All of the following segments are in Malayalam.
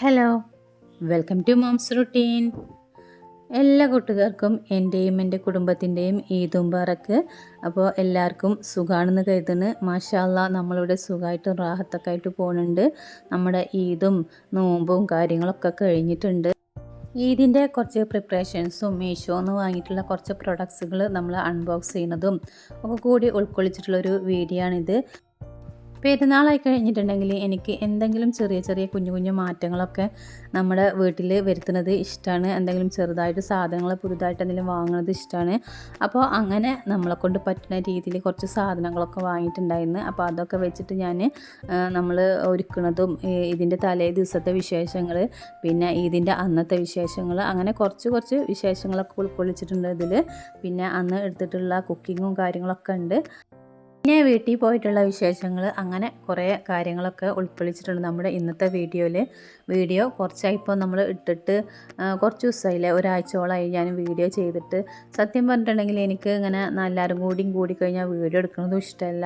Hello, welcome to mom's routine. എല്ലാ കൂട്ടുകാർക്കും എൻ്റെയും എൻ്റെ കുടുംബത്തിൻ്റെയും ഈദ് മുബാറക്ക്. അപ്പോൾ എല്ലാവർക്കും സുഖമാണെന്ന് കരുതുന്നു. മാഷാ അല്ലാ, നമ്മളിവിടെ സുഖമായിട്ടും റാഹത്തൊക്കെ ആയിട്ട് പോകുന്നുണ്ട്. നമ്മുടെ ഈദും നോമ്പും കാര്യങ്ങളൊക്കെ കഴിഞ്ഞിട്ടുണ്ട്. ഈദിൻ്റെ കുറച്ച് പ്രിപ്പറേഷൻസും മീഷോന്ന് വാങ്ങിയിട്ടുള്ള കുറച്ച് പ്രൊഡക്ട്സുകൾ നമ്മൾ അൺബോക്സ് ചെയ്യുന്നതും ഒക്കെ കൂടി ഉൾക്കൊള്ളിച്ചിട്ടുള്ളൊരു വീഡിയോ ആണിത്. പെരുന്നാളായി കഴിഞ്ഞിട്ടുണ്ടെങ്കിൽ എനിക്ക് എന്തെങ്കിലും ചെറിയ ചെറിയ കുഞ്ഞു കുഞ്ഞു മാറ്റങ്ങളൊക്കെ നമ്മുടെ വീട്ടിൽ വരുത്തുന്നത് ഇഷ്ടമാണ്. എന്തെങ്കിലും ചെറുതായിട്ട് സാധനങ്ങൾ പുതുതായിട്ട് എന്തെങ്കിലും വാങ്ങുന്നത് ഇഷ്ടമാണ്. അപ്പോൾ അങ്ങനെ നമ്മളെക്കൊണ്ട് പറ്റുന്ന രീതിയിൽ കുറച്ച് സാധനങ്ങളൊക്കെ വാങ്ങിയിട്ടുണ്ടായിരുന്നു. അപ്പോൾ അതൊക്കെ വെച്ചിട്ട് ഞാൻ നമ്മൾ ഒരുക്കുന്നതും ഇതിൻ്റെ തലേ ദിവസത്തെ വിശേഷങ്ങൾ, പിന്നെ ഇതിൻ്റെ അന്നത്തെ വിശേഷങ്ങൾ, അങ്ങനെ കുറച്ച് വിശേഷങ്ങളൊക്കെ ഉൾക്കൊള്ളിച്ചിട്ടുണ്ട് ഇതിൽ. പിന്നെ അന്ന് എടുത്തിട്ടുള്ള കുക്കിങ്ങും കാര്യങ്ങളൊക്കെ ഉണ്ട്. പിന്നെ വീട്ടിൽ പോയിട്ടുള്ള വിശേഷങ്ങൾ, അങ്ങനെ കുറേ കാര്യങ്ങളൊക്കെ ഉൾക്കൊള്ളിച്ചിട്ടുണ്ട് നമ്മുടെ ഇന്നത്തെ വീഡിയോ കുറച്ചായിപ്പോൾ നമ്മൾ ഇട്ടിട്ട് കുറച്ച് ദിവസമായില്ലേ, ഒരാഴ്ചയോളമായി ഞാൻ വീഡിയോ ചെയ്തിട്ട്. സത്യം പറഞ്ഞിട്ടുണ്ടെങ്കിൽ എനിക്ക് ഇങ്ങനെ എല്ലാവരും കൂടിക്കഴിഞ്ഞാൽ വീഡിയോ എടുക്കുന്നതും ഇഷ്ടമല്ല,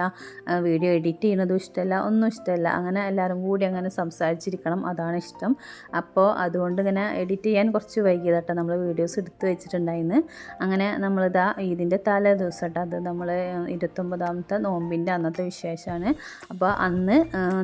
വീഡിയോ എഡിറ്റ് ചെയ്യുന്നതും ഇഷ്ടമല്ല, ഒന്നും ഇഷ്ടമല്ല. അങ്ങനെ എല്ലാവരും കൂടി അങ്ങനെ സംസാരിച്ചിരിക്കണം, അതാണ് ഇഷ്ടം. അപ്പോൾ അതുകൊണ്ട് ഇങ്ങനെ എഡിറ്റ് ചെയ്യാൻ കുറച്ച് വൈകിയതാട്ടോ നമ്മൾ വീഡിയോസ് എടുത്ത് വെച്ചിട്ടുണ്ടായിരുന്നു. അങ്ങനെ നമ്മളിതാ ഇതിൻ്റെ തലേ ദിവസം കേട്ടോ, അത് നമ്മൾ 29ാമത്തെ നോമ്പിൻ്റെ അന്നത്തെ വിശേഷമാണ്. അപ്പോൾ അന്ന്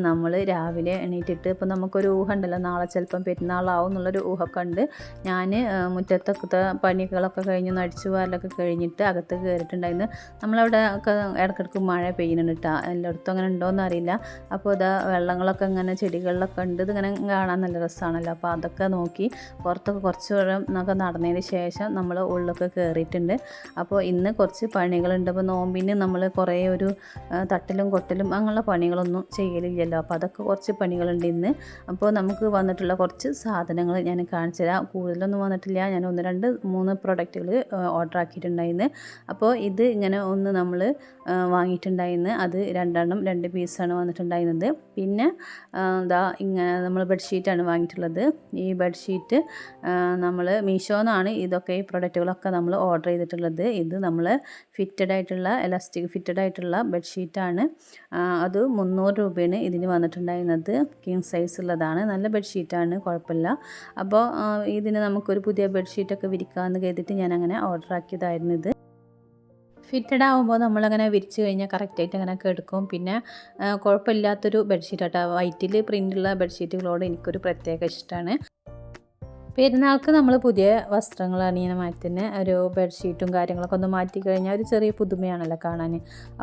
നമ്മൾ രാവിലെ എണീറ്റിട്ട്, ഇപ്പോൾ നമുക്കൊരു ഊഹം ഉണ്ടല്ലോ, നാളെ ചിലപ്പം പെരുന്നാളാവും എന്നുള്ളൊരു ഊഹമൊക്കെ ഉണ്ട്. ഞാൻ മുറ്റത്തൊക്കെ പണികളൊക്കെ കഴിഞ്ഞ് അടിച്ചു വാരലൊക്കെ കഴിഞ്ഞിട്ട് അകത്ത് കയറിയിട്ടുണ്ടായിരുന്നു. നമ്മളവിടെ ഒക്കെ ഇടയ്ക്കിടയ്ക്ക് മഴ പെയ്യുന്നുണ്ട് കേട്ടോ, എല്ലായിടത്തും അങ്ങനെ ഉണ്ടോയെന്ന് അറിയില്ല. അപ്പോൾ ഇതാ വെള്ളങ്ങളൊക്കെ ഇങ്ങനെ ചെടികളിലൊക്കെ ഉണ്ട്, ഇതിങ്ങനെ കാണാൻ നല്ല രസമാണല്ലോ. അപ്പോൾ അതൊക്കെ നോക്കി പുറത്തൊക്കെ കുറച്ച് ഒക്കെ നടന്നതിന് ശേഷം നമ്മൾ ഉള്ളിലൊക്കെ കയറിയിട്ടുണ്ട്. അപ്പോൾ ഇന്ന് കുറച്ച് പണികളുണ്ട്. അപ്പോൾ നോമ്പിന് നമ്മൾ കുറേ ഒരു തട്ടലും കൊട്ടലും അങ്ങനെയുള്ള പണികളൊന്നും ചെയ്യലില്ലല്ലോ. അപ്പോൾ അതൊക്കെ കുറച്ച് പണികളുണ്ട് ഇന്ന്. അപ്പോൾ നമുക്ക് വന്നിട്ടുള്ള കുറച്ച് സാധനങ്ങൾ ഞാൻ കാണിച്ചു തരാം. കൂടുതലൊന്നും വന്നിട്ടില്ല, ഞാൻ 1-2-3 പ്രൊഡക്റ്റുകൾ ഓർഡർ ആക്കിയിട്ടുണ്ടായിരുന്നു. അപ്പോൾ ഇത് ഇങ്ങനെ ഒന്ന് നമ്മൾ വാങ്ങിയിട്ടുണ്ടായിരുന്നു, അത് 2 പീസാണ് വന്നിട്ടുണ്ടായിരുന്നത്. പിന്നെ ഇതാ ഇങ്ങനെ നമ്മൾ ബെഡ്ഷീറ്റാണ് വാങ്ങിയിട്ടുള്ളത്. ഈ ബെഡ്ഷീറ്റ് നമ്മൾ മീഷോന്നാണ് ഈ പ്രൊഡക്റ്റുകളൊക്കെ നമ്മൾ ഓർഡർ ചെയ്തിട്ടുള്ളത്. ഇത് നമ്മൾ എലാസ്റ്റിക് ഫിറ്റഡ് ആയിട്ടുള്ള ബെഡ്ഷീറ്റാണ്. അത് 300 രൂപയാണ് ഇതിന് വന്നിട്ടുണ്ടായിരുന്നത്. കിങ് സൈസ് ഉള്ളതാണ്, നല്ല ബെഡ്ഷീറ്റാണ്, കുഴപ്പമില്ല. അപ്പോൾ ഇതിന് നമുക്കൊരു പുതിയ ബെഡ്ഷീറ്റൊക്കെ വിരിക്കാമെന്ന് കരുതിയിട്ട് ഞാൻ അങ്ങനെ ഓർഡർ ആക്കിയതായിരുന്നു. ഇത് ഫിറ്റഡ് ആകുമ്പോൾ നമ്മളങ്ങനെ വിരിച്ച് കഴിഞ്ഞാൽ കറക്റ്റായിട്ട് അങ്ങനെ എടുക്കും. പിന്നെ കുഴപ്പമില്ലാത്തൊരു ബെഡ്ഷീറ്റാട്ടോ. വൈറ്റിൽ പ്രിൻ്റുള്ള ബെഡ്ഷീറ്റുകളോട് എനിക്കൊരു പ്രത്യേക ഇഷ്ടമാണ്. പെരുന്നാൾക്ക് നമ്മൾ പുതിയ വസ്ത്രങ്ങൾ അണിയുന്ന മാറ്റി തന്നെ ഒരു ബെഡ്ഷീറ്റും കാര്യങ്ങളൊക്കെ ഒന്ന് മാറ്റി കഴിഞ്ഞാൽ ഒരു ചെറിയ പുതുമയാണല്ലോ കാണാൻ.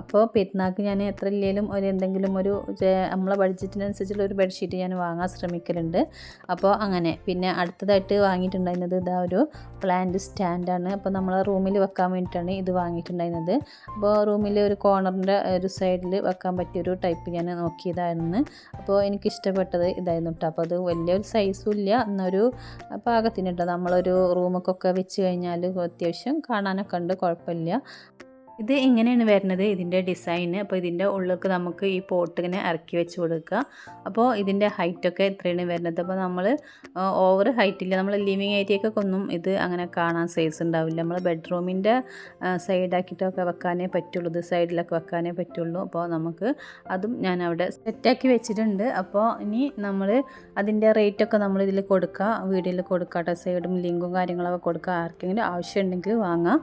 അപ്പോൾ പെരുന്നാൾക്ക് ഞാൻ എത്ര ഇല്ലെങ്കിലും എന്തെങ്കിലും നമ്മളെ ബഡ്ജറ്റിനനുസരിച്ചുള്ള ഒരു ബെഡ്ഷീറ്റ് ഞാൻ വാങ്ങാൻ ശ്രമിക്കലുണ്ട്. അപ്പോൾ അങ്ങനെ പിന്നെ അടുത്തതായിട്ട് വാങ്ങിയിട്ടുണ്ടായിരുന്നത് ഇതാ ഒരു പ്ലാന്റ് സ്റ്റാൻഡാണ്. അപ്പോൾ നമ്മൾ റൂമിൽ വെക്കാൻ വേണ്ടിയിട്ടാണ് ഇത് വാങ്ങിയിട്ടുണ്ടായിരുന്നത്. അപ്പോൾ റൂമിൽ ഒരു കോർണറിൻ്റെ ഒരു സൈഡിൽ വെക്കാൻ പറ്റിയൊരു ടൈപ്പ് ഞാൻ നോക്കിയതായിരുന്നു. അപ്പോൾ എനിക്കിഷ്ടപ്പെട്ടത് ഇതായിരുന്നു കേട്ടോ. അപ്പോൾ അത് വലിയൊരു സൈസും ഇല്ല, എന്നൊരു പാകത്തിന് കേട്ടോ. നമ്മളൊരു റൂമൊക്കെ വെച്ച് കഴിഞ്ഞാൽ അത്യാവശ്യം കാണാനൊക്കെ ഉണ്ട്, കുഴപ്പമില്ല. ഇത് ഇങ്ങനെയാണ് വരുന്നത് ഇതിൻ്റെ ഡിസൈന്. അപ്പോൾ ഇതിൻ്റെ ഉള്ളിലേക്ക് നമുക്ക് ഈ പോട്ട് ഇങ്ങനെ ഇറക്കി വെച്ച് കൊടുക്കുക. അപ്പോൾ ഇതിൻ്റെ ഹൈറ്റൊക്കെ എത്രയാണ് വരുന്നത്. അപ്പോൾ നമ്മൾ ഓവർ ഹൈറ്റില്ല, നമ്മൾ ലിവിങ് ഏരിയക്കൊക്കെ ഒന്നും ഇത് അങ്ങനെ കാണാൻ സൈസ് ഉണ്ടാവില്ല. നമ്മൾ ബെഡ്റൂമിൻ്റെ സൈഡാക്കിയിട്ടൊക്കെ വെക്കാനേ പറ്റുള്ളൂ, ഇത് സൈഡിലൊക്കെ വെക്കാനേ പറ്റുള്ളൂ. അപ്പോൾ നമുക്ക് അതും ഞാൻ അവിടെ സെറ്റാക്കി വെച്ചിട്ടുണ്ട്. അപ്പോൾ ഇനി നമ്മൾ അതിൻ്റെ റേറ്റൊക്കെ നമ്മൾ ഇതിൽ കൊടുക്കുക, വീഡിയോയിൽ കൊടുക്കുക. സൈഡും ലിങ്കും കാര്യങ്ങളൊക്കെ കൊടുക്കുക, ആർക്കെങ്കിലും ആവശ്യമുണ്ടെങ്കിൽ വാങ്ങാം.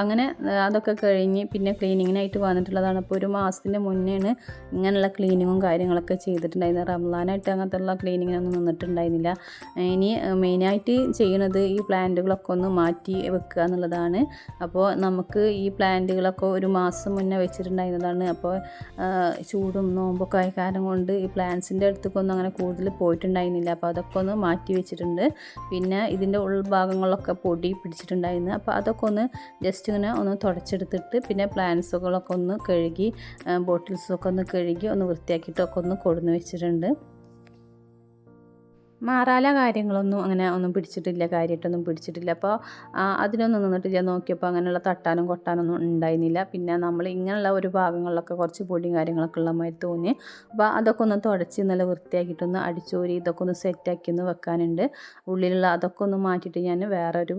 അങ്ങനെ അതൊക്കെ കഴിഞ്ഞ് പിന്നെ ക്ലീനിങ്ങിനായിട്ട് വന്നിട്ടുള്ളതാണ്. അപ്പോൾ ഒരു മാസത്തിൻ്റെ മുന്നേയാണ് ഇങ്ങനെയുള്ള ക്ലീനിങ്ങും കാര്യങ്ങളൊക്കെ ചെയ്തിട്ടുണ്ടായിരുന്നത്. റംസാനായിട്ട് അങ്ങനത്തെയുള്ള ക്ലീനിങ്ങിനൊന്നും നിന്നിട്ടുണ്ടായിരുന്നില്ല. ഇനി മെയിനായിട്ട് ചെയ്യണത് ഈ പ്ലാന്റുകളൊക്കെ ഒന്ന് മാറ്റി വെക്കുക എന്നുള്ളതാണ്. അപ്പോൾ നമുക്ക് ഈ പ്ലാന്റുകളൊക്കെ ഒരു മാസം മുന്നേ വെച്ചിട്ടുണ്ടായിരുന്നതാണ്. അപ്പോൾ ചൂടും നോമ്പൊക്കെ ആയ കാരണം കൊണ്ട് ഈ പ്ലാന്റ്സിൻ്റെ അടുത്തേക്കൊന്നും അങ്ങനെ കൂടുതൽ പോയിട്ടുണ്ടായിരുന്നില്ല. അപ്പോൾ അതൊക്കെ ഒന്ന് മാറ്റി വെച്ചിട്ടുണ്ട്. പിന്നെ ഇതിൻ്റെ ഉൾഭാഗങ്ങളിലൊക്കെ പൊടി പിടിച്ചിട്ടുണ്ടായിരുന്നു. അപ്പോൾ അതൊക്കെ ഒന്ന് ജസ്റ്റ് ഇങ്ങനെ ഒന്ന് തുടച്ചെടുത്തിട്ട് പിന്നെ പ്ലാന്റ്സുകളൊക്കെ ഒന്ന് കഴുകി ബോട്ടിൽസൊക്കെ ഒന്ന് കഴുകി ഒന്ന് വൃത്തിയാക്കിയിട്ടൊക്കെ ഒന്ന് കൊടുന്ന് വെച്ചിട്ടുണ്ട്. മാറാല കാര്യങ്ങളൊന്നും അങ്ങനെ ഒന്നും പിടിച്ചിട്ടില്ല, കാര്യമായിട്ടൊന്നും പിടിച്ചിട്ടില്ല. അപ്പോൾ അതിനൊന്നും നിന്നിട്ടില്ല. നോക്കിയപ്പോൾ അങ്ങനെയുള്ള തട്ടാനും കൊട്ടാനൊന്നും ഉണ്ടായിരുന്നില്ല. പിന്നെ നമ്മൾ ഇങ്ങനെയുള്ള ഒരു ഭാഗങ്ങളിലൊക്കെ കുറച്ച് പൊടിയും കാര്യങ്ങളൊക്കെ ഉള്ള മാതിരി തോന്നി. അപ്പോൾ അതൊക്കെ ഒന്ന് തുടച്ച് നല്ല വൃത്തിയാക്കിയിട്ടൊന്ന് അടിച്ചോരി ഇതൊക്കെ ഒന്ന് സെറ്റാക്കി ഒന്ന് വെക്കാനുണ്ട്. ഉള്ളിലുള്ള അതൊക്കെ ഒന്ന് മാറ്റിയിട്ട് ഞാൻ വേറൊരു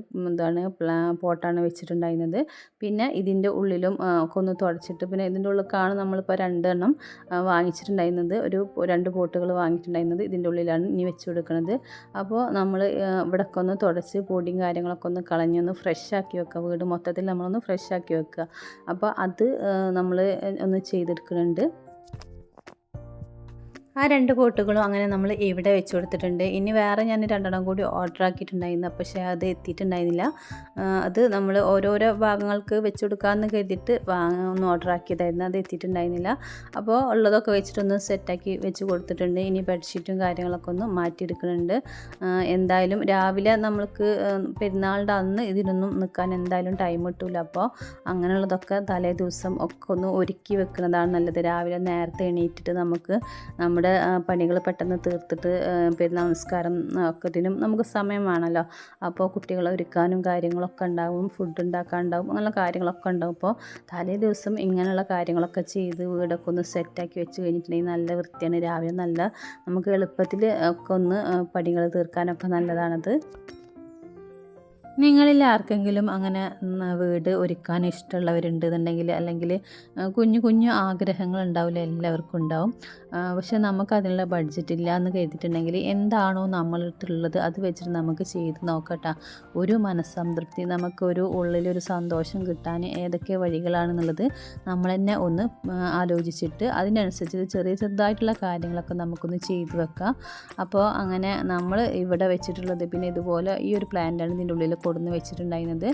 പോട്ടാണ് വെച്ചിട്ടുണ്ടായിരുന്നത്. പിന്നെ ഇതിൻ്റെ ഉള്ളിലും ഒക്കെ ഒന്ന് തുടച്ചിട്ട് പിന്നെ ഇതിൻ്റെ ഉള്ളിലേക്കാണ് നമ്മളിപ്പോൾ 2 എണ്ണം വാങ്ങിച്ചിട്ടുണ്ടായിരുന്നത്. ഒരു 2 പോട്ടുകൾ വാങ്ങിയിട്ടുണ്ടായിരുന്നത് ഇതിൻ്റെ ഉള്ളിലാണ് ഇനി വെച്ച് കൊടുക്കുന്നത്. വെക്കുന്നത്. അപ്പോൾ നമ്മൾ ഇവിടെയൊക്കെ ഒന്ന് തുടച്ച് പൊടിയും കാര്യങ്ങളൊക്കെ ഒന്ന് കളഞ്ഞൊന്ന് ഫ്രഷ് ആക്കി വെക്കുക. വീട് മൊത്തത്തിൽ നമ്മളൊന്ന് ഫ്രഷ് ആക്കി വെക്കുക. അപ്പോൾ അത് നമ്മൾ ഒന്ന് ചെയ്തെടുക്കുന്നുണ്ട്. ആ 2 പോട്ടുകളും അങ്ങനെ നമ്മൾ ഇവിടെ വെച്ച് കൊടുത്തിട്ടുണ്ട്. ഇനി വേറെ ഞാൻ 2 കൂടി ഓർഡർ ആക്കിയിട്ടുണ്ടായിരുന്നു. പക്ഷേ അത് എത്തിയിട്ടുണ്ടായിരുന്നില്ല. അത് നമ്മൾ ഓരോരോ ഭാഗങ്ങൾക്ക് വെച്ച് കൊടുക്കാമെന്ന് കരുതിയിട്ട് ഒന്ന് ഓർഡർ ആക്കിയതായിരുന്നു. അത് എത്തിയിട്ടുണ്ടായിരുന്നില്ല. അപ്പോൾ ഉള്ളതൊക്കെ വെച്ചിട്ടൊന്ന് സെറ്റാക്കി വെച്ച് കൊടുത്തിട്ടുണ്ട്. ഇനി ബെഡ്ഷീറ്റും കാര്യങ്ങളൊക്കെ ഒന്ന് മാറ്റിയെടുക്കുന്നുണ്ട്. എന്തായാലും രാവിലെ നമ്മൾക്ക് പെരുന്നാളിൻ്റെ അന്ന് ഇതിനൊന്നും നിൽക്കാൻ എന്തായാലും ടൈം കിട്ടില്ല. അപ്പോൾ അങ്ങനെയുള്ളതൊക്കെ തലേ ദിവസം ഒക്കെ ഒന്ന് ഒരുക്കി വെക്കുന്നതാണ് നല്ലത്. രാവിലെ നേരത്തെ എണീറ്റിട്ട് നമുക്ക് നമ്മുടെ പണികൾ പെട്ടെന്ന് തീർത്തിട്ട് പെരുന്നാൾ നമസ്കാരം ഒക്കത്തിനും നമുക്ക് സമയം വേണമല്ലോ. അപ്പോൾ കുട്ടികളെ ഒരുക്കാനും കാര്യങ്ങളൊക്കെ ഉണ്ടാവും, ഫുഡ് ഉണ്ടാക്കാനുണ്ടാവും, അങ്ങനെയുള്ള കാര്യങ്ങളൊക്കെ ഉണ്ടാവും. അപ്പോൾ തലേ ദിവസം ഇങ്ങനെയുള്ള കാര്യങ്ങളൊക്കെ ചെയ്ത് വീടൊക്കെ ഒന്ന് സെറ്റാക്കി വെച്ച് കഴിഞ്ഞിട്ടുണ്ടെങ്കിൽ നല്ല വൃത്തിയാണ്. രാവിലെ നല്ല നമുക്ക് എളുപ്പത്തിൽ ഒക്കെ ഒന്ന് പണികൾ തീർക്കാനൊക്കെ നല്ലതാണത്. നിങ്ങളിൽ ആർക്കെങ്കിലും അങ്ങനെ വീട് ഒരുക്കാൻ ഇഷ്ടമുള്ളവരുണ്ടെന്നുണ്ടെങ്കിൽ, അല്ലെങ്കിൽ കുഞ്ഞു കുഞ്ഞു ആഗ്രഹങ്ങൾ ഉണ്ടാവില്ല, എല്ലാവർക്കും ഉണ്ടാവും. പക്ഷെ നമുക്കതിനുള്ള ബഡ്ജറ്റ് ഇല്ല എന്ന് കരുതിയിട്ടുണ്ടെങ്കിൽ എന്താണോ നമ്മളടുത്തുള്ളത് അത് വെച്ചിട്ട് നമുക്ക് ചെയ്ത് നോക്കട്ടെ. ഒരു മനസ്സംതൃപ്തി, നമുക്കൊരു ഉള്ളിലൊരു സന്തോഷം കിട്ടാൻ ഏതൊക്കെ വഴികളാണെന്നുള്ളത് നമ്മൾ തന്നെ ഒന്ന് ആലോചിച്ചിട്ട് അതിനനുസരിച്ച് ചെറിയ ചെറുതായിട്ടുള്ള കാര്യങ്ങളൊക്കെ നമുക്കൊന്ന് ചെയ്ത് വെക്കാം. അപ്പോൾ അങ്ങനെ നമ്മൾ ഇവിടെ വെച്ചിട്ടുള്ളത് പിന്നെ ഇതുപോലെ ഈ ഒരു പ്ലാന്റാണ് ഇതിൻ്റെ ഉള്ളിൽ കൊടുന്ന് വെച്ചിട്ടുണ്ടായിരുന്നത്.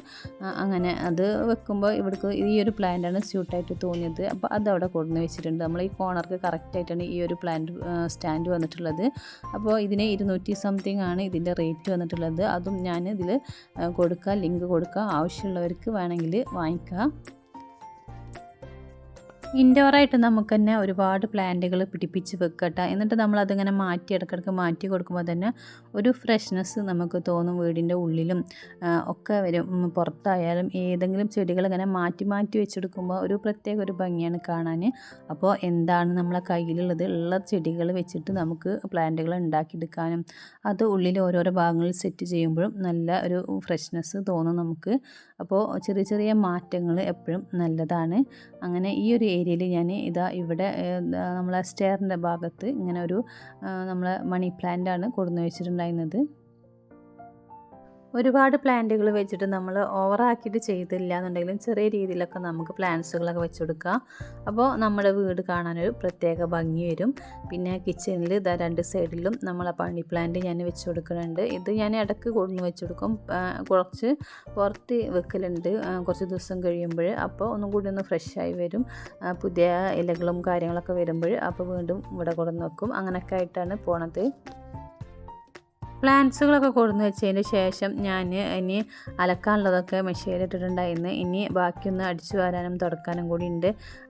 അങ്ങനെ അത് വെക്കുമ്പോൾ ഇവിടേക്ക് ഈ ഒരു പ്ലാന്റാണ് സ്യൂട്ടായിട്ട് തോന്നിയത്. അപ്പോൾ അതവിടെ കൊടുന്ന് വെച്ചിട്ടുണ്ട്. നമ്മൾ ഈ കോർണർക്ക് കറക്റ്റായിട്ടാണ് ഈ ഒരു പ്ലാന്റ് സ്റ്റാൻഡ് വന്നിട്ടുള്ളത്. അപ്പോൾ ഇതിന് 200 സംതിങ് ആണ് ഇതിൻ്റെ റേറ്റ് വന്നിട്ടുള്ളത്. അതും ഞാൻ ഇതിൽ കൊടുക്കുക, ലിങ്ക് കൊടുക്കുക, ആവശ്യമുള്ളവർക്ക് വേണമെങ്കിൽ വാങ്ങിക്കാം. ഇൻഡോറായിട്ട് നമുക്ക് തന്നെ ഒരുപാട് പ്ലാന്റുകൾ പിടിപ്പിച്ച് വെക്കട്ടെ. എന്നിട്ട് നമ്മളതിങ്ങനെ മാറ്റി ഇടയ്ക്കിടയ്ക്ക് മാറ്റി കൊടുക്കുമ്പോൾ തന്നെ ഒരു ഫ്രഷ്നെസ് നമുക്ക് തോന്നും. വീടിൻ്റെ ഉള്ളിലും ഒക്കെ വരും. പുറത്തായാലും ഏതെങ്കിലും ചെടികൾ ഇങ്ങനെ മാറ്റി മാറ്റി വെച്ചെടുക്കുമ്പോൾ ഒരു പ്രത്യേക ഒരു ഭംഗിയാണ് കാണാൻ. അപ്പോൾ എന്താണ് നമ്മളെ കയ്യിലുള്ളത്, ഉള്ള ചെടികൾ വെച്ചിട്ട് നമുക്ക് പ്ലാന്റുകൾ ഉണ്ടാക്കിയെടുക്കാനും അത് ഉള്ളിൽ ഓരോരോ ഭാഗങ്ങളിൽ സെറ്റ് ചെയ്യുമ്പോഴും നല്ല ഒരു ഫ്രഷ്നെസ് തോന്നും നമുക്ക്. അപ്പോൾ ചെറിയ ചെറിയ മാറ്റങ്ങൾ എപ്പോഴും നല്ലതാണ്. അങ്ങനെ ഈ ഒരു ഏരിയയിൽ ഞാൻ ഇതാ ഇവിടെ നമ്മളെ സ്റ്റെയറിൻ്റെ ഭാഗത്ത് ഇങ്ങനെ ഒരു നമ്മളെ മണി പ്ലാന്റാണ് കൊടുന്ന് വെച്ചിട്ടുണ്ടായിരുന്നത്. ഒരുപാട് പ്ലാന്റുകൾ വെച്ചിട്ട് നമ്മൾ ഓവറാക്കിയിട്ട് ചെയ്തില്ല എന്നുണ്ടെങ്കിലും ചെറിയ രീതിയിലൊക്കെ നമുക്ക് പ്ലാന്റ്സുകളൊക്കെ വെച്ച് കൊടുക്കുക. അപ്പോൾ നമ്മുടെ വീട് കാണാനൊരു പ്രത്യേക ഭംഗി വരും. പിന്നെ കിച്ചണിൽ ഇതാ 2 സൈഡിലും നമ്മളെ മണി പ്ലാന്റ് ഞാൻ വെച്ച് കൊടുക്കുന്നുണ്ട്. ഇത് ഞാൻ ഇടയ്ക്ക് കൊണ്ടുവന്ന് വെച്ച് കൊടുക്കും, കുറച്ച് പുറത്ത് വെക്കലുണ്ട് കുറച്ച് ദിവസം കഴിയുമ്പോൾ. അപ്പോൾ ഒന്നും കൂടി ഒന്ന് ഫ്രഷായി വരും, പുതിയ ഇലകളും കാര്യങ്ങളൊക്കെ വരുമ്പോൾ. അപ്പോൾ വീണ്ടും ഇവിടെ കൊണ്ടുവന്ന് വെക്കും. അങ്ങനെയൊക്കെ ആയിട്ടാണ് പോണത്. പ്ലാന്റ്സുകളൊക്കെ കൊടുന്ന് വെച്ചതിന് ശേഷം ഞാൻ ഇനി അലക്കാനുള്ളതൊക്കെ മെഷീനിലിട്ടിട്ടുണ്ടായിരുന്നു. ഇനി ബാക്കിയൊന്ന് അടിച്ചു വാരാനും തുടക്കാനും കൂടി ഉണ്ട്.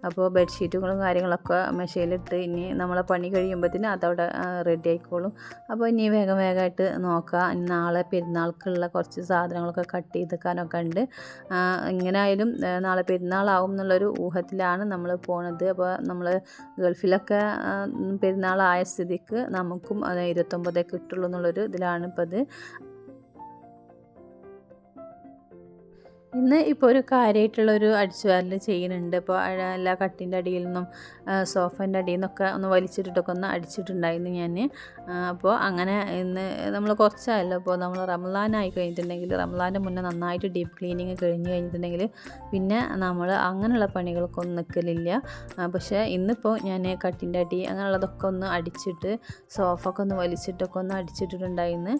അപ്പോൾ ബെഡ്ഷീറ്റുകളും കാര്യങ്ങളൊക്കെ മെഷീനിലിട്ട് ഇനി നമ്മളെ പണി കഴിയുമ്പോഴത്തേന് അതവിടെ റെഡി ആയിക്കോളും. അപ്പോൾ ഇനി വേഗം വേഗമായിട്ട് നോക്കാം. നാളെ പെരുന്നാൾക്കുള്ള കുറച്ച് സാധനങ്ങളൊക്കെ കട്ട് ചെയ്തെടുക്കാനൊക്കെ ഉണ്ട്. ഇങ്ങനെ ആയാലും നാളെ പെരുന്നാളാവും എന്നുള്ളൊരു ഊഹത്തിലാണ് നമ്മൾ പോണത്. അപ്പോൾ നമ്മൾ ഗൾഫിലൊക്കെ പെരുന്നാളായ സ്ഥിതിക്ക് നമുക്കും 29 കിട്ടുള്ളൂ എന്നുള്ളൊരു ഇതിലാണ് ഇപ്പോൾ അത്. ഇന്ന് ഇപ്പോൾ ഒരു കാര്യമായിട്ടുള്ളൊരു അടിച്ചുവാരൽ ചെയ്യുന്നുണ്ട്. ഇപ്പോൾ എല്ലാ കട്ടിൻ്റെ അടിയിൽ നിന്നും സോഫേൻ്റെ അടിയിൽ നിന്നൊക്കെ ഒന്ന് വലിച്ചിട്ടിട്ടൊക്കെ ഒന്ന് അടിച്ചിട്ടുണ്ടായിരുന്നു ഞാൻ. അപ്പോൾ അങ്ങനെ ഇന്ന് നമ്മൾ കുറച്ചായല്ലോ. അപ്പോൾ നമ്മൾ റമളാനായി കഴിഞ്ഞിട്ടുണ്ടെങ്കിൽ, റമളാൻ്റെ മുന്നേ നന്നായിട്ട് ഡീപ്പ് ക്ലീനിങ് കഴിഞ്ഞ് കഴിഞ്ഞിട്ടുണ്ടെങ്കിൽ പിന്നെ നമ്മൾ അങ്ങനെയുള്ള പണികൾക്കൊന്നും നിൽക്കലില്ല. പക്ഷേ ഇന്നിപ്പോൾ ഞാൻ കട്ടിൻ്റെ അടി അങ്ങനെയുള്ളതൊക്കെ ഒന്ന് അടിച്ചിട്ട് സോഫൊക്കെ ഒന്ന് വലിച്ചിട്ടൊക്കെ ഒന്ന് അടിച്ചിട്ടുണ്ടായിരുന്നു.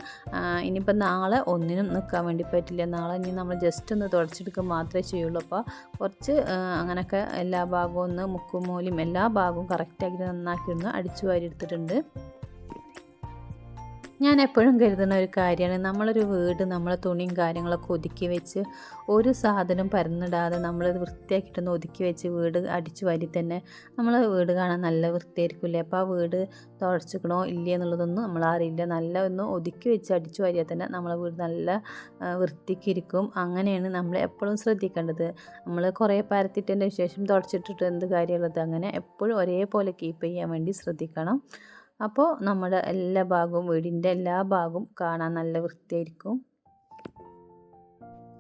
ഇനിയിപ്പോൾ നാളെ ഒന്നിനും നിൽക്കാൻ വേണ്ടി പറ്റില്ല. നാളെ ഇനി നമ്മൾ ജസ്റ്റ് ഒന്ന് തുടച്ചെടുക്കുക മാത്രമേ ചെയ്യുള്ളൂ. അപ്പോൾ കുറച്ച് അങ്ങനെയൊക്കെ എല്ലാ ഭാഗവും ഒന്ന് മുക്കും മൂലയും എല്ലാ ഭാഗവും കറക്റ്റാക്കി നന്നാക്കി ഒന്ന് അടിച്ചു വാരി എടുത്തിട്ടുണ്ട്. ഞാൻ എപ്പോഴും കരുതുന്ന ഒരു കാര്യമാണ്, നമ്മളൊരു വീട് നമ്മളെ തുണിയും കാര്യങ്ങളൊക്കെ ഒതുക്കി വെച്ച് ഒരു സാധനം പരന്നിടാതെ നമ്മളത് വൃത്തിയാക്കിയിട്ടൊന്ന് ഒതുക്കി വെച്ച് വീട് അടിച്ചു വാരി തന്നെ നമ്മളെ വീട് കാണാൻ നല്ല വൃത്തിയായിരിക്കില്ലേ. അപ്പോൾ ആ വീട് തുടച്ചിക്കണോ ഇല്ലേ എന്നുള്ളതൊന്നും നമ്മളറിയില്ല. നല്ല ഒന്ന് ഒതുക്കി വെച്ച് അടിച്ചു വാരിയാൽ തന്നെ നമ്മളെ വീട് നല്ല വൃത്തിക്കിരിക്കും. അങ്ങനെയാണ് നമ്മൾ എപ്പോഴും ശ്രദ്ധിക്കേണ്ടത്. നമ്മൾ കുറേ പരത്തിട്ടതിൻ്റെ ശേഷം തുടച്ചിട്ടിട്ട് എന്ത് കാര്യമുള്ളത്, അങ്ങനെ എപ്പോഴും ഒരേപോലെ കീപ്പ് ചെയ്യാൻ വേണ്ടി ശ്രദ്ധിക്കണം. അപ്പോൾ നമ്മുടെ എല്ലാ ഭാഗവും വീടിൻ്റെ എല്ലാ ഭാഗവും കാണാൻ നല്ല വൃത്തിയായിരിക്കും.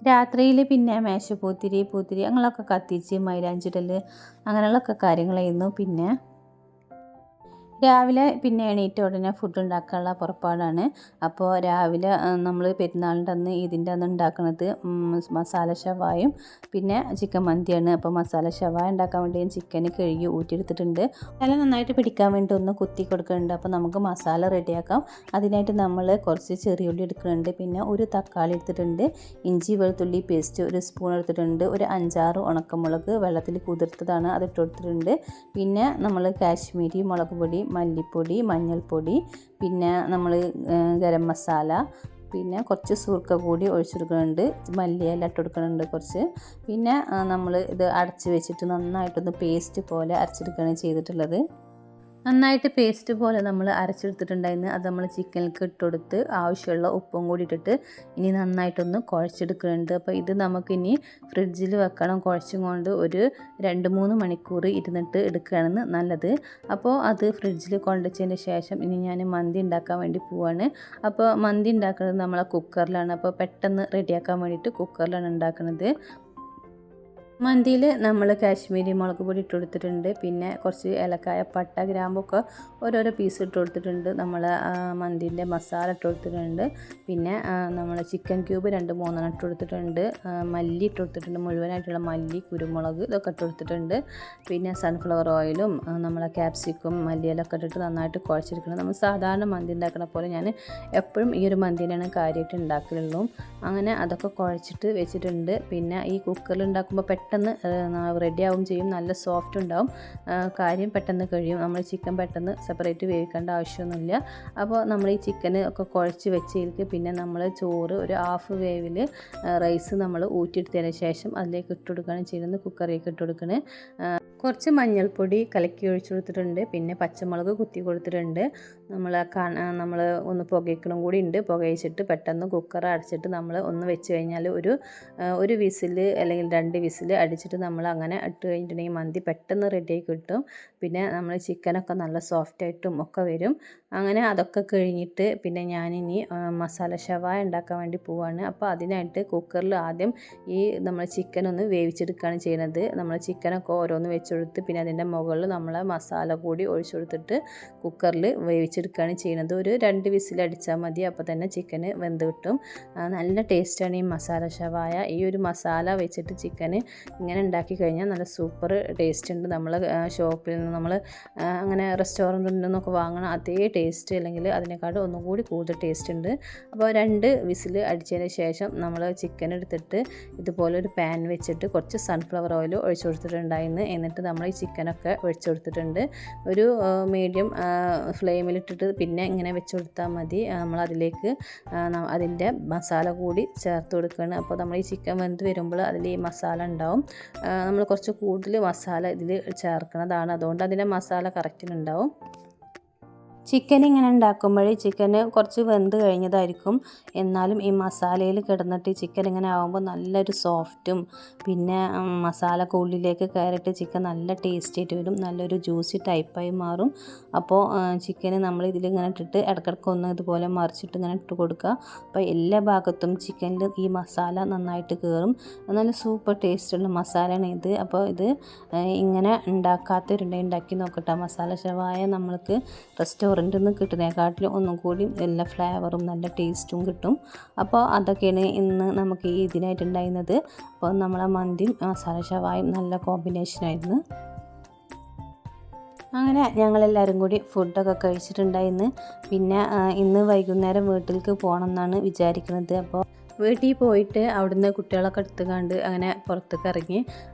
രാത്രിയിൽ പിന്നെ മേശപ്പൂത്തിരി അങ്ങനെയൊക്കെ കത്തിച്ച് മൈലാഞ്ചിടൽ അങ്ങനെയുള്ളൊക്കെ കാര്യങ്ങളായിരുന്നു. പിന്നെ രാവിലെ പിന്നെ എണീറ്റ ഉടനെ ഫുഡ് ഉണ്ടാക്കാനുള്ള പുറപ്പാടാണ്. അപ്പോൾ രാവിലെ നമ്മൾ പെരുന്നാളിൻ്റെ അന്ന് ഇതിൻ്റെ അന്ന് ഉണ്ടാക്കുന്നത് മസാല ഷവായും പിന്നെ ചിക്കൻ മന്തിയാണ്. അപ്പോൾ മസാല ഷവായ ഉണ്ടാക്കാൻ വേണ്ടി ഞാൻ ചിക്കൻ കഴുകി ഊറ്റിയെടുത്തിട്ടുണ്ട്. നല്ല നന്നായിട്ട് പിടിക്കാൻ വേണ്ടി ഒന്ന് കുത്തി കൊടുക്കുന്നുണ്ട്. അപ്പോൾ നമുക്ക് മസാല റെഡിയാക്കാം. അതിനായിട്ട് നമ്മൾ കുറച്ച് ചെറിയ ഉള്ളി എടുക്കുന്നുണ്ട്, പിന്നെ ഒരു തക്കാളി എടുത്തിട്ടുണ്ട്, ഇഞ്ചി വെളുത്തുള്ളി പേസ്റ്റ് ഒരു സ്പൂൺ എടുത്തിട്ടുണ്ട്, ഒരു 5-6 ഉണക്കമുളക് വെള്ളത്തിൽ കുതിർത്തതാണ് അത് ഇട്ട് കൊടുത്തിട്ടുണ്ട്. പിന്നെ നമ്മൾ കാശ്മീരി മുളക് പൊടി, മല്ലിപ്പൊടി, മഞ്ഞൾപ്പൊടി, പിന്നെ നമ്മൾ ഗരം മസാല, പിന്നെ കുറച്ച് സൂർക്ക കൂടി ഒഴിച്ചെടുക്കുന്നുണ്ട്, മല്ലിയില ഇട്ട് കൊടുക്കുന്നുണ്ട് കുറച്ച്. പിന്നെ നമ്മൾ ഇത് അടച്ച് വെച്ചിട്ട് നന്നായിട്ടൊന്ന് പേസ്റ്റ് പോലെ അരച്ചെടുക്കുകയാണ് ചെയ്തിട്ടുള്ളത്. നന്നായിട്ട് പേസ്റ്റ് പോലെ നമ്മൾ അരച്ചെടുത്തിട്ടുണ്ടായിരുന്നു. അത് നമ്മൾ ചിക്കനിലേക്ക് ഇട്ടുകൊടുത്ത് ആവശ്യമുള്ള ഉപ്പും കൂടി ഇട്ടിട്ട് ഇനി നന്നായിട്ടൊന്ന് കുഴച്ചെടുക്കുന്നുണ്ട്. അപ്പോൾ ഇത് നമുക്കിനി ഫ്രിഡ്ജിൽ വെക്കണം. കുഴച്ചും കൊണ്ട് ഒരു 2-3 മണിക്കൂർ ഇരുന്നിട്ട് എടുക്കുകയാണെന്ന് നല്ലത്. അപ്പോൾ അത് ഫ്രിഡ്ജിൽ കൊണ്ടുവച്ചതിന് ശേഷം ഇനി ഞാൻ മന്തി ഉണ്ടാക്കാൻ വേണ്ടി പോവാണ്. അപ്പോൾ മന്തി ഉണ്ടാക്കുന്നത് നമ്മളെ കുക്കറിലാണ്. അപ്പോൾ പെട്ടെന്ന് റെഡിയാക്കാൻ വേണ്ടിയിട്ട് കുക്കറിലാണ് ഉണ്ടാക്കുന്നത്. മന്തിയിൽ നമ്മൾ കാശ്മീരി മുളക് പൊടി ഇട്ട് കൊടുത്തിട്ടുണ്ട്, പിന്നെ കുറച്ച് ഏലക്കായ, പട്ട, ഗ്രാമ്പൊക്കെ ഓരോരോ പീസ് ഇട്ട് കൊടുത്തിട്ടുണ്ട്. നമ്മൾ മന്തിൻ്റെ മസാല ഇട്ട് കൊടുത്തിട്ടുണ്ട്, പിന്നെ നമ്മൾ ചിക്കൻ ക്യൂബ് 2-3 ഇട്ട് കൊടുത്തിട്ടുണ്ട്, മല്ലി ഇട്ട് കൊടുത്തിട്ടുണ്ട്, മുഴുവനായിട്ടുള്ള മല്ലി, കുരുമുളക് ഇതൊക്കെ ഇട്ട് കൊടുത്തിട്ടുണ്ട്. പിന്നെ സൺഫ്ലവർ ഓയിലും നമ്മളെ ക്യാപ്സിക്കും മല്ലിയിലൊക്കെ ഇട്ടിട്ട് നന്നായിട്ട് കുഴച്ചെടുക്കണം. നമ്മൾ സാധാരണ മന്തി ഉണ്ടാക്കുന്ന പോലെ ഞാൻ എപ്പോഴും ഈ ഒരു മന്തിനാണ് കാര്യമായിട്ട് ഉണ്ടാക്കലുള്ളൂ. അങ്ങനെ അതൊക്കെ കുഴച്ചിട്ട് വെച്ചിട്ടുണ്ട്. പിന്നെ ഈ കുക്കറിൽ ഉണ്ടാക്കുമ്പോൾ പെട്ടെന്ന് റെഡിയാവും ചെയ്യും, നല്ല സോഫ്റ്റ് ഉണ്ടാവും, കാര്യം പെട്ടെന്ന് കഴിയും. നമ്മൾ ചിക്കൻ പെട്ടെന്ന് സെപ്പറേറ്റ് വേവിക്കേണ്ട ആവശ്യമൊന്നുമില്ല. അപ്പോൾ നമ്മൾ ഈ ചിക്കൻ ഒക്കെ കുഴച്ച് വെച്ചതിലേക്ക് പിന്നെ നമ്മൾ ചോറ് ഒരു ഹാഫ് വേവിൽ റൈസ് നമ്മൾ ഊറ്റിയെടുത്തതിന് ശേഷം അതിലേക്ക് ഇട്ട് കൊടുക്കുകയാണ് ചെയ്യുന്നത്. കുക്കറിലേക്ക് ഇട്ട് കൊടുക്കുന്നത്. കുറച്ച് മഞ്ഞൾപ്പൊടി കലക്കി ഒഴിച്ചു കൊടുത്തിട്ടുണ്ട്, പിന്നെ പച്ചമുളക് കുത്തി കൊടുത്തിട്ടുണ്ട്. നമ്മൾ ഒന്ന് പുകയ്ക്കണം കൂടി ഉണ്ട്. പുകയിച്ചിട്ട് പെട്ടെന്ന് കുക്കർ അടച്ചിട്ട് നമ്മൾ ഒന്ന് വെച്ച് കഴിഞ്ഞാൽ ഒരു വിസിൽ അല്ലെങ്കിൽ 2 വിസിൽ അടിച്ചിട്ട് നമ്മൾ അങ്ങനെ ഇട്ട് കഴിഞ്ഞിട്ടുണ്ടെങ്കിൽ മന്തി പെട്ടെന്ന് റെഡിയായി കിട്ടും. പിന്നെ നമ്മൾ ചിക്കനൊക്കെ നല്ല സോഫ്റ്റായിട്ടും ഒക്കെ വരും. അങ്ങനെ അതൊക്കെ കഴിഞ്ഞിട്ട് പിന്നെ ഞാനിനി മസാല ഷവായ ഉണ്ടാക്കാൻ വേണ്ടി പോവാണ്. അപ്പോൾ അതിനായിട്ട് കുക്കറിൽ ആദ്യം ഈ നമ്മൾ ചിക്കൻ ഒന്ന് വേവിച്ചെടുക്കുകയാണ് ചെയ്യുന്നത്. നമ്മൾ ചിക്കനൊക്കെ ഓരോന്ന് വെച്ചെടുത്ത് പിന്നെ അതിൻ്റെ മുകളിൽ നമ്മൾ മസാല കൂടി ഒഴിച്ചു കൊടുത്തിട്ട് കുക്കറിൽ വേവിച്ചെടുക്കുകയാണ് ചെയ്യുന്നത്. ഒരു 2 വിസിൽ അടിച്ചാൽ മതി, അപ്പോൾ തന്നെ ചിക്കന് വെന്ത് കിട്ടും. നല്ല ടേസ്റ്റാണ് ഈ മസാല ഷവായ. ഈ ഒരു മസാല വെച്ചിട്ട് ചിക്കന് ഇങ്ങനെ ഉണ്ടാക്കി കഴിഞ്ഞാൽ നല്ല സൂപ്പർ ടേസ്റ്റ് ഉണ്ട്. നമ്മൾ ഷോപ്പിൽ നിന്ന് നമ്മൾ അങ്ങനെ റെസ്റ്റോറൻറ്റിൽ നിന്നൊക്കെ വാങ്ങണം അതേ ടേസ്റ്റ്, അല്ലെങ്കിൽ അതിനെക്കാട്ടും ഒന്നും കൂടി കൂടുതൽ ടേസ്റ്റ് ഉണ്ട്. അപ്പോൾ 2 വിസിൽ അടിച്ചതിന് ശേഷം നമ്മൾ ചിക്കൻ എടുത്തിട്ട് ഇതുപോലെ ഒരു പാൻ വെച്ചിട്ട് കുറച്ച് സൺഫ്ലവർ ഓയിൽ ഒഴിച്ചു കൊടുത്തിട്ടുണ്ടായിരുന്നു. എന്നിട്ട് നമ്മൾ ഈ ചിക്കനൊക്കെ ഒഴിച്ചു കൊടുത്തിട്ടുണ്ട്. ഒരു മീഡിയം ഫ്ലെയിമിലിട്ടിട്ട് പിന്നെ ഇങ്ങനെ വെച്ച് കൊടുത്താൽ മതി. നമ്മളതിലേക്ക് അതിൻ്റെ മസാല കൂടി ചേർത്ത് കൊടുക്കുകയാണ്. അപ്പോൾ നമ്മൾ ഈ ചിക്കൻ വെന്ത് വരുമ്പോൾ അതിൽ ഈ മസാല ഉണ്ടാവും. നമ്മൾ കുറച്ച് കൂടുതൽ മസാല ഇതിൽ ചേർക്കുന്നതാണ്, അതുകൊണ്ട് അതിൻ്റെ മസാല കറക്റ്റിനുണ്ടാവും. ചിക്കൻ ഇങ്ങനെ ഉണ്ടാക്കുമ്പോൾ ചിക്കന് കുറച്ച് വെന്ത് കഴിഞ്ഞതായിരിക്കും, എന്നാലും ഈ മസാലയിൽ കിടന്നിട്ട് ചിക്കൻ ഇങ്ങനെ ആകുമ്പോൾ നല്ലൊരു സോഫ്റ്റും പിന്നെ മസാല ഉള്ളിലേക്ക് കയറിയിട്ട് ചിക്കൻ നല്ല ടേസ്റ്റ് ആയിട്ട് വരും, നല്ലൊരു ജ്യൂസി ടൈപ്പായി മാറും. അപ്പോൾ ചിക്കന് നമ്മൾ ഇതിലിങ്ങനെ ഇട്ടിട്ട് ഇടയ്ക്കിടയ്ക്ക് ഇതുപോലെ മറിച്ചിട്ട് ഇങ്ങനെ ഇട്ട് കൊടുക്കുക. അപ്പോൾ എല്ലാ ഭാഗത്തും ചിക്കനിൽ ഈ മസാല നന്നായിട്ട് കയറും. നല്ല സൂപ്പർ ടേസ്റ്റുള്ള മസാലയാണ് ഇത്. അപ്പോൾ ഇത് ഇങ്ങനെ ഉണ്ടാക്കാത്തവരുണ്ടെങ്കിൽ ഉണ്ടാക്കി നോക്കട്ടെ. മസാല ഷവായ നമ്മൾക്ക് റെസ്റ്റോറൻറ്റിൽ നിന്ന് കിട്ടുന്നതിനെക്കാട്ടിലും ഒന്നും കൂടി എല്ലാ ഫ്ലേവറും നല്ല ടേസ്റ്റും കിട്ടും. അപ്പോൾ അതൊക്കെയാണ് ഇന്ന് നമുക്ക് ഈ ഇതിനായിട്ടുണ്ടായിരുന്നത്. അപ്പോൾ നമ്മളെ മന്തിയും മസാല ഷവായും നല്ല കോമ്പിനേഷനായിരുന്നു. അങ്ങനെ ഞങ്ങളെല്ലാവരും കൂടി ഫുഡൊക്കെ കഴിച്ചിട്ടുണ്ടായിരുന്നു. പിന്നെ ഇന്ന് വൈകുന്നേരം വീട്ടിലേക്ക് പോകണം എന്നാണ് വിചാരിക്കുന്നത്. അപ്പോൾ വീട്ടിൽ പോയിട്ട് അവിടുന്ന് കുട്ടികളൊക്കെ എടുത്തുകൊണ്ട് അങ്ങനെ പുറത്തേക്ക് ഇറങ്ങി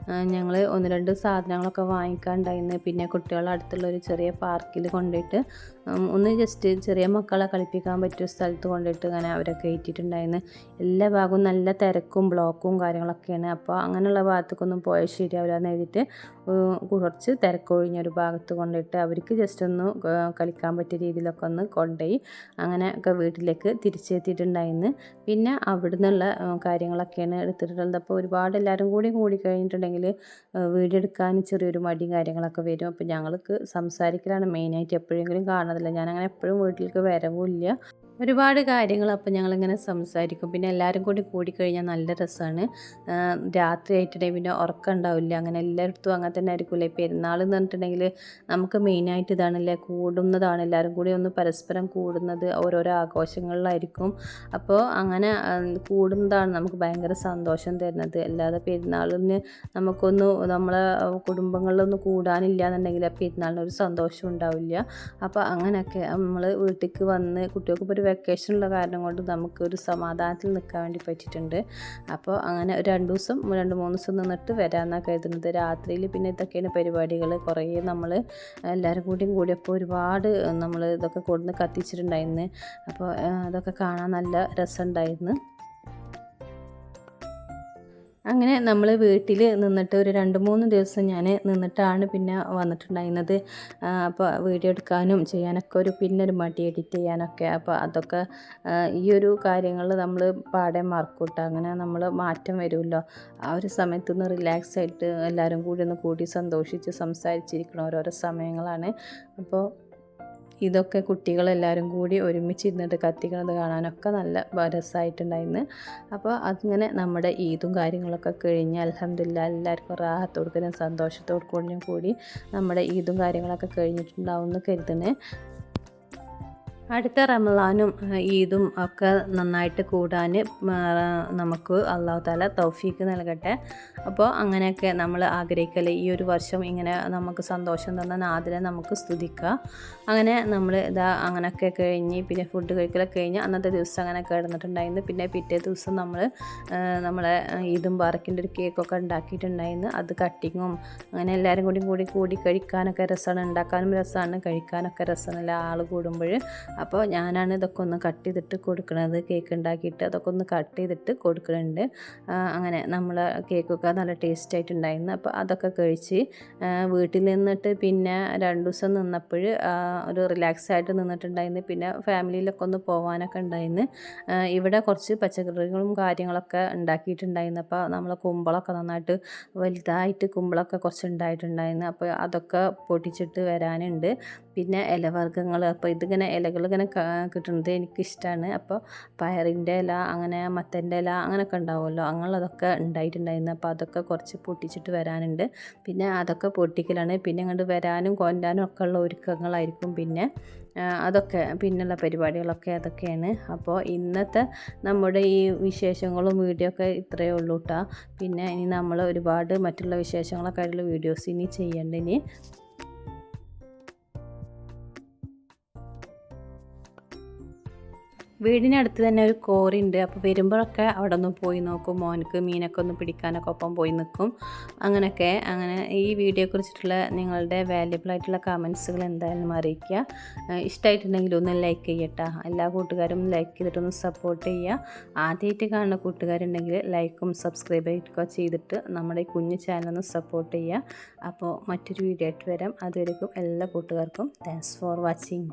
ഞങ്ങൾ 1-2 സാധനങ്ങളൊക്കെ വാങ്ങിക്കാനുണ്ടായിരുന്നു. പിന്നെ കുട്ടികളെ അടുത്തുള്ളൊരു ചെറിയ പാർക്കിൽ കൊണ്ടുപോയിട്ട് ഒന്ന് ജസ്റ്റ് ചെറിയ മക്കളെ കളിപ്പിക്കാൻ പറ്റിയ സ്ഥലത്ത് കൊണ്ടുപോയിട്ട് അങ്ങനെ അവരെ കയറ്റിയിട്ടുണ്ടായിരുന്നു. എല്ലാ ഭാഗവും നല്ല തിരക്കും ബ്ലോക്കും കാര്യങ്ങളൊക്കെയാണ്. അപ്പോൾ അങ്ങനെയുള്ള ഭാഗത്തേക്കൊന്നും പോയാൽ ശരിയാവില്ല എഴുതിയിട്ട് കുറച്ച് തിരക്കൊഴിഞ്ഞൊരു ഭാഗത്ത് കൊണ്ടുപോയിട്ട് അവർക്ക് ജസ്റ്റ് ഒന്ന് കളിക്കാൻ പറ്റിയ രീതിയിലൊക്കെ ഒന്ന് കൊണ്ടുപോയി അങ്ങനെ ഒക്കെ വീട്ടിലേക്ക് തിരിച്ചെത്തിയിട്ടുണ്ടായിരുന്നു. പിന്നെ അവിടെ നിന്നുള്ള കാര്യങ്ങളൊക്കെയാണ് എടുത്തിട്ടുള്ളത്. അപ്പോൾ ഒരുപാട് എല്ലാവരും കൂടി കഴിഞ്ഞിട്ടുണ്ടെങ്കിൽ വീഡിയോ എടുക്കാൻ ചെറിയൊരു മടിയും കാര്യങ്ങളൊക്കെ വരും. അപ്പോൾ ഞങ്ങൾക്ക് സംസാരിക്കലാണ് മെയിനായിട്ട്. എപ്പോഴെങ്കിലും കാണുന്നില്ല, ഞാനങ്ങനെ എപ്പോഴും വീട്ടിലേക്ക് വരവുമില്ല. ഒരുപാട് കാര്യങ്ങൾ അപ്പോൾ ഞങ്ങളിങ്ങനെ സംസാരിക്കും. പിന്നെ എല്ലാവരും കൂടി കൂടിക്കഴിഞ്ഞാൽ നല്ല രസമാണ്. രാത്രി ആയിട്ടുണ്ടെങ്കിൽ പിന്നെ ഉറക്കം ഉണ്ടാവില്ല. അങ്ങനെ എല്ലായിടത്തും അങ്ങനെ തന്നെ ആയിരിക്കില്ലേ. പെരുന്നാൾ എന്ന് പറഞ്ഞിട്ടുണ്ടെങ്കിൽ നമുക്ക് മെയിനായിട്ട് ഇതാണല്ലേ, കൂടുന്നതാണ്. എല്ലാവരും കൂടി ഒന്ന് പരസ്പരം കൂടുന്നത് ഓരോരോ ആഘോഷങ്ങളിലായിരിക്കും. അപ്പോൾ അങ്ങനെ കൂടുന്നതാണ് നമുക്ക് ഭയങ്കര സന്തോഷം തരുന്നത്. അല്ലാതെ പെരുന്നാളിന് നമുക്കൊന്ന് നമ്മളെ കുടുംബങ്ങളിലൊന്നും കൂടാനില്ല എന്നുണ്ടെങ്കിൽ ആ പെരുന്നാളിനൊരു സന്തോഷം ഉണ്ടാവില്ല. അപ്പോൾ അങ്ങനെയൊക്കെ നമ്മൾ വീട്ടിലേക്ക് വന്ന് കുട്ടികൾക്ക് ഒരു വെക്കേഷനുള്ള കാരണം കൊണ്ട് നമുക്കൊരു സമാധാനത്തിൽ നിൽക്കാൻ വേണ്ടി പറ്റിയിട്ടുണ്ട്. അപ്പോൾ അങ്ങനെ ഒരു 2 ദിവസം 2-3 ദിവസം നിന്നിട്ട് വരാമെന്നാണ് കരുതുന്നത്. രാത്രിയിൽ പിന്നെ ഇതൊക്കെയാണ് പരിപാടികൾ. കുറേ നമ്മൾ എല്ലാവരും കൂടിയപ്പോൾ ഒരുപാട് നമ്മൾ ഇതൊക്കെ കൊടുന്ന് കത്തിച്ചിട്ടുണ്ടായിരുന്നു. അപ്പോൾ അതൊക്കെ കാണാൻ നല്ല രസമുണ്ടായിരുന്നു. അങ്ങനെ നമ്മൾ വീട്ടിൽ നിന്നിട്ട് ഒരു 2-3 ദിവസം ഞാൻ നിന്നിട്ടാണ് പിന്നെ വന്നിട്ടുണ്ടായിരുന്നത്. അപ്പോൾ വീഡിയോ എടുക്കാനും ചെയ്യാനൊക്കെ പിന്നെ ഒരു മടി, എഡിറ്റ് ചെയ്യാനൊക്കെ. അപ്പോൾ അതൊക്കെ ഈ ഒരു കാര്യങ്ങൾ നമ്മൾ പാടെ മറക്കൂട്ടോ. അങ്ങനെ നമ്മൾ മാറ്റം വരുമല്ലോ. ആ ഒരു സമയത്തൊന്ന് റിലാക്സ് ആയിട്ട് എല്ലാവരും കൂടി സന്തോഷിച്ച് സംസാരിച്ചിരിക്കണം ഓരോരോ സമയങ്ങളാണ്. അപ്പോൾ ഇതൊക്കെ കുട്ടികളെല്ലാവരും കൂടി ഒരുമിച്ചിരുന്നിട്ട് കത്തിക്കുന്നത് കാണാനൊക്കെ നല്ല രസമായിട്ടുണ്ടായിരുന്നു. അപ്പോൾ അതിങ്ങനെ നമ്മുടെ ഈദും കാര്യങ്ങളൊക്കെ കഴിഞ്ഞ് അൽഹംദുലില്ലാഹ് എല്ലാവർക്കും റാഹത്തോടുകൂടിയും സന്തോഷത്തോടുകൂടിയും കൂടി നമ്മുടെ ഈദും കാര്യങ്ങളൊക്കെ കഴിഞ്ഞിട്ടുണ്ടാവും എന്ന് കരുതുന്നത്. അടുത്ത റമളാനും ഈദും ഒക്കെ നന്നായിട്ട് കൂടാൻ നമുക്ക് അല്ലാഹു തആല തൗഫീക്ക് നൽകട്ടെ. അപ്പോൾ അങ്ങനെയൊക്കെ നമ്മൾ ആഗ്രഹിക്കല്ലേ, ഈ ഒരു വർഷം ഇങ്ങനെ നമുക്ക് സന്തോഷം തന്ന നാഥനെ നമുക്ക് സ്തുതിക്കുക. അങ്ങനെ നമ്മൾ അങ്ങനെയൊക്കെ കഴിഞ്ഞ് പിന്നെ ഫുഡ് കഴിക്കലൊക്കെ കഴിഞ്ഞ് അന്നത്തെ ദിവസം അങ്ങനെ കിടന്നിട്ടുണ്ടായിരുന്നു. പിന്നെ പിറ്റേ ദിവസം നമ്മൾ നമ്മളെ ഈദും ബാറക്കിൻ്റെ ഒരു കേക്കൊക്കെ ഉണ്ടാക്കിയിട്ടുണ്ടായിരുന്നു. അത് കട്ടിങ്ങും അങ്ങനെ എല്ലാവരും കൂടി കഴിക്കാനൊക്കെ രസമാണ്, ഉണ്ടാക്കാനും രസമാണ്, കഴിക്കാനൊക്കെ രസമല്ല ആൾ കൂടുമ്പോൾ. അപ്പോൾ ഞാനാണ് ഇതൊക്കെ ഒന്ന് കട്ട് ചെയ്തിട്ട് കൊടുക്കുന്നത്. കേക്ക് ഉണ്ടാക്കിയിട്ട് അതൊക്കെ ഒന്ന് കട്ട് ചെയ്തിട്ട് കൊടുക്കുന്നുണ്ട്. അങ്ങനെ നമ്മൾ കേക്കൊക്കെ നല്ല ടേസ്റ്റ് ആയിട്ടുണ്ടായിരുന്നു. അപ്പോൾ അതൊക്കെ കഴിച്ച് വീട്ടിൽ നിന്നിട്ട് പിന്നെ 2 ദിവസം നിന്നപ്പോൾ ഒരു റിലാക്സ് ആയിട്ട് നിന്നിട്ടുണ്ടായിരുന്നു. പിന്നെ ഫാമിലിയിലൊക്കെ ഒന്ന് പോകാനൊക്കെ ഉണ്ടായിരുന്നു. ഇവിടെ കുറച്ച് പച്ചക്കറികളും കാര്യങ്ങളൊക്കെ ഉണ്ടാക്കിയിട്ടുണ്ടായിരുന്നു. അപ്പോൾ നമ്മൾ കുമ്പളമൊക്കെ നന്നായിട്ട് വലുതായിട്ട് കുമ്പളമൊക്കെ കുറച്ച് ഉണ്ടായിട്ടുണ്ടായിരുന്നു. അപ്പോൾ അതൊക്കെ പൊട്ടിച്ചിട്ട് വരാനുണ്ട്. പിന്നെ ഇലവർഗ്ഗങ്ങൾ, അപ്പോൾ ഇതിങ്ങനെ ഇലകളിങ്ങനെ കിട്ടുന്നത് എനിക്കിഷ്ടമാണ്. അപ്പോൾ പയറിൻ്റെ ഇല, അങ്ങനെ മത്തൻ്റെ ഇല അങ്ങനെയൊക്കെ ഉണ്ടാവുമല്ലോ, അങ്ങനെയുള്ളതൊക്കെ ഉണ്ടായിട്ടുണ്ടായിരുന്നു. അപ്പോൾ അതൊക്കെ കുറച്ച് പൊട്ടിച്ചിട്ട് വരാനുണ്ട്. പിന്നെ അതൊക്കെ പൊട്ടിക്കലാണ്. പിന്നെ ഇങ്ങോട്ട് വരാനും കൊണ്ടാനും ഒക്കെ ഉള്ള ഒരുക്കങ്ങളായിരിക്കും. പിന്നെ അതൊക്കെ പിന്നെയുള്ള പരിപാടികളൊക്കെ അതൊക്കെയാണ്. അപ്പോൾ ഇന്നത്തെ നമ്മുടെ ഈ വിശേഷങ്ങളും വീഡിയോ ഒക്കെ ഇത്രയേ ഉള്ളൂ കേട്ടോ. പിന്നെ ഇനി നമ്മൾ ഒരുപാട് മറ്റുള്ള വിശേഷങ്ങളൊക്കെ ആയിട്ടുള്ള വീഡിയോസ് ഇനി ചെയ്യേണ്ടതിന്. വീടിനടുത്ത് തന്നെ ഒരു കോറിയുണ്ട്. അപ്പോൾ വരുമ്പോഴൊക്കെ അവിടെ ഒന്ന് പോയി നോക്കും. മോനക്ക് മീനൊക്കെ ഒന്ന് പിടിക്കാനൊക്കെ ഒപ്പം പോയി നിൽക്കും. അങ്ങനെ ഈ വീഡിയോയെക്കുറിച്ചിട്ടുള്ള നിങ്ങളുടെ വാല്യുബിൾ ആയിട്ടുള്ള കമൻസുകൾ എന്തായാലും അറിയിക്കുക. ഇഷ്ടമായിട്ടുണ്ടെങ്കിൽ ഒന്ന് ലൈക്ക് ചെയ്യട്ടോ. എല്ലാ കൂട്ടുകാരും ലൈക്ക് ചെയ്തിട്ടൊന്ന് സപ്പോർട്ട് ചെയ്യുക. ആദ്യമായിട്ട് കാണുന്ന കൂട്ടുകാരുണ്ടെങ്കിൽ ലൈക്കും സബ്സ്ക്രൈബൊക്കെ ചെയ്തിട്ട് നമ്മുടെ ഈ കുഞ്ഞു ചാനലൊന്ന് സപ്പോർട്ട് ചെയ്യുക. അപ്പോൾ മറ്റൊരു വീഡിയോ ആയിട്ട് വരാം. അതുവരെയും എല്ലാ കൂട്ടുകാർക്കും താങ്ക്സ് ഫോർ വാച്ചിങ്.